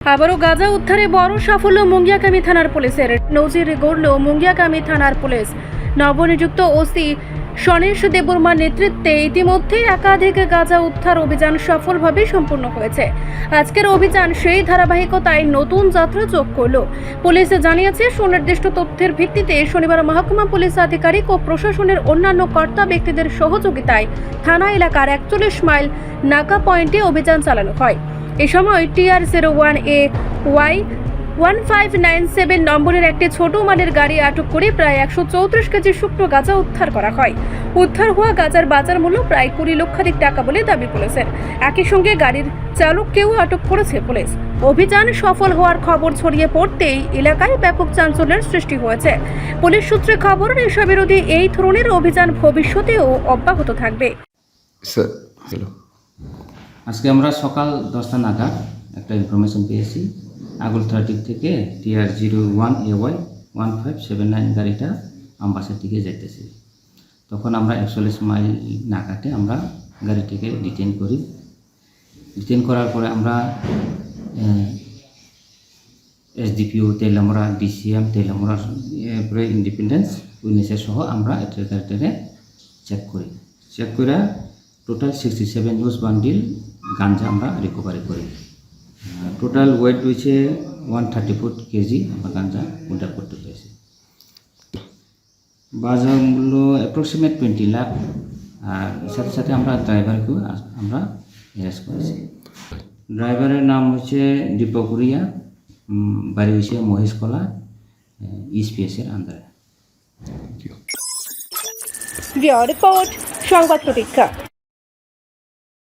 আবারও গাঁজা উদ্ধারে বড় সাফল্য মুঙ্গিয়াকামী থানার পুলিশের। নজির গড়ল মুঙ্গিয়াকামী থানার পুলিশ। নবনিযুক্ত ওসি সনেশ দেববর্মার নেতৃত্বে ইতিমধ্যে একাধিক গাঁজা উদ্ধার অভিযান সফলভাবে সম্পূর্ণ হয়েছে। আজকের অভিযান সেই ধারাবাহিকতায় নতুন যাত্রা যোগ করল। পুলিশ জানিয়েছে, সুনির্দিষ্ট তথ্যের ভিত্তিতে শনিবার মহকুমা পুলিশ আধিকারিক ও প্রশাসনের অন্যান্য কর্তা ব্যক্তিদের সহযোগিতায় থানা এলাকার 41 মাইল নাকা পয়েন্টে অভিযান চালানো হয়। এ সময় TR01AY 1597 নম্বরের একটি ছোট মানের গাড়ি আটক করে প্রায় 134 কেজি শুকনো গাঁজা উদ্ধার করা হয়। উদ্ধার হওয়া গাঁজার বাজার মূল্য প্রায় 20 লক্ষাধিক টাকা বলে দাবি পুলিশের। একই সঙ্গে গাড়ির চালককেও আটক করেছে পুলিশ। অভিযান সফল হওয়ার খবর ছড়িয়ে পড়তেই এলাকায় ব্যাপক চাঞ্চল্যের সৃষ্টি হয়েছে। পুলিশ সূত্রে খবর, নেশাবিরোধী এই ধরনের অভিযান ভবিষ্যতেও অব্যাহত থাকবে। আজকে আমরা সকাল 10টা নাগাদ একটা ইনফরমেশন পেয়েছি আগরতলা দিক থেকে TR01AY 1579 গাড়িটা আমবাসার দিকে যাইতেছে। তখন আমরা 41 মাইল নাকাতে আমরা গাড়িটিকে ডিটেইন করি। ডিটেইন করার পরে আমরা SDPO তেলামরা, DCM তেলামরা, এরপরে ইন্ডিপেন্ডেন্স উইটনেসের সহ আমরা এটার গাড়িটাকে চেক করি। চেক করে টোটাল 67 ইউজ বান্ডিল গাঞ্জা আমরা রিকভারি করি। টোটাল ওয়েট হয়েছে 134 কেজি আমরা গাঞ্জা উদ্ধার করতে পেরেছি। বাজার মূল্য অ্যাপ্রক্সিমেট 20 লাখ। আর সাথে সাথে আমরা ড্রাইভারকেও আমরা অ্যারেস্ট করেছি। ড্রাইভারের নাম হচ্ছে দীপকুরিয়া, বাড়ি হয়েছে মহেশকলা, ESPS-এর আন্ডারে। রিপোর্ট সংবাদ প্রতীক্ষা।